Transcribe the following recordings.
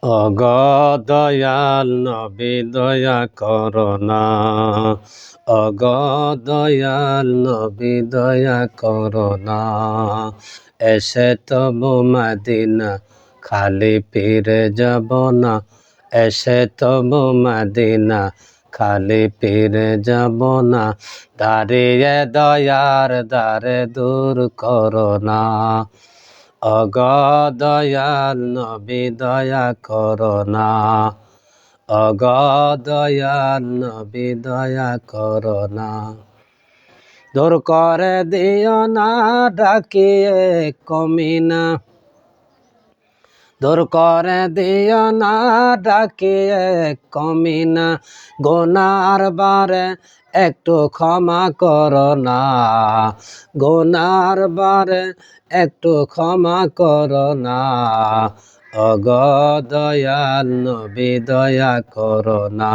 অগদয়াল নবী দয়া করোনা, অগদয়াল নবী দয়া করোনা। এসে তবু মদিনা খালি ফিরে যাব না, এসে তবু মদিনা খালি ফিরে যাব না। দাঁড়িয়ে দয়ার দ্বারে দূর করোনা, অগদয়াল নবী দয়া করোনা, অগদয়াল নবী দয়া করোনা। দূর করে দিও না ডাকিয়ে কমিনা, দূর করে দিও না ডাকিয়ে কমিনা। গুনার বারে একটু ক্ষমা করোনা, গুনার বারে একটু ক্ষমা করোনা। অগদয়াল নবী দয়া করোনা,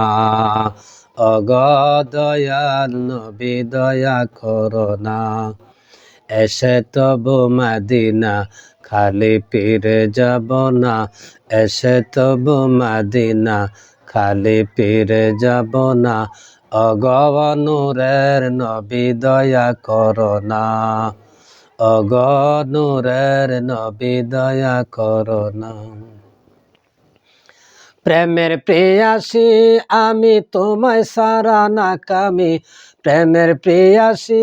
অগদয়াল নবী দয়া করোনা। এসে তবু মদিনা খালি ফিরে যাব না, এসে তবু মদিনা খালি ফিরে যাব না। অগনূরের নবী দয়া করোনা, অগনূরের নবী দয়া করোনা। প্রেমের প্রেয়াসী আমি তোমায় সারা নাকামি, প্রেমের প্রেয়াসী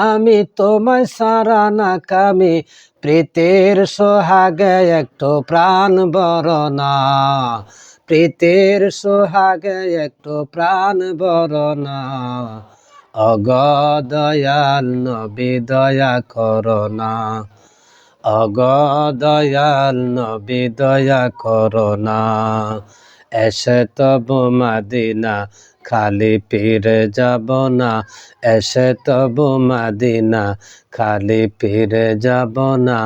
আমি তোমায় সারা নাকামি। প্রীতির সোহাগে একটু প্রাণ বরনা, প্রীতির সোহাগে একটু প্রাণ বরনা। অগদয়াল নবী দয়া করোনা, অগদয়াল নবী দয়া করোনা। এসে তবু মদিনা খালি ফিরে যাব না, এসে তবু মদিনা খালি ফিরে যাব না।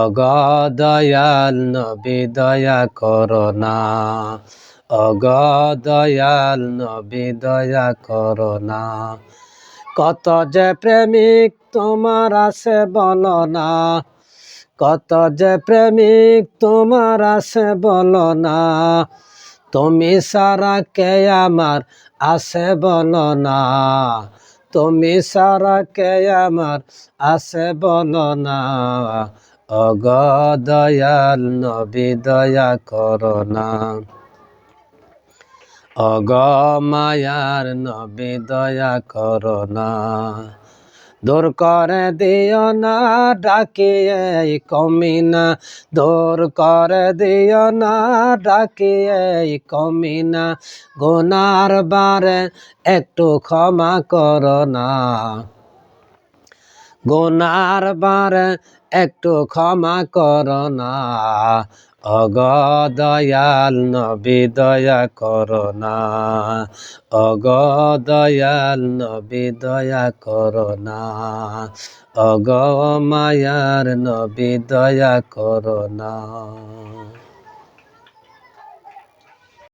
অগদয়াল নবী দয়া করোনা, অগদয়াল নবী দয়া করোনা। কত যে প্রেমিক তোমার আছে বলো না, কত যে প্রেমিক তোমার আছে বলো না। তুমি সারা কে আমার আছে বলো না, তুমি সারা কে আমার আছে বলো না। অগদয়াল নবী দয়া করোনা, অগমায়ার নবী দয়া করোনা। দূর করে দিও না ডাকিয়ে কমিনা, দূর করে দিও না ডাকিয়ে কমিনা। গুনার বারে একটু ক্ষমা করোনা, গুনার বারে একটু ক্ষমা করোনা। অগদয়াল নবী দয়া করোনা, অগদয়াল নবী দয়া করোনা। অগমায়ার নবী দয়া করোনা।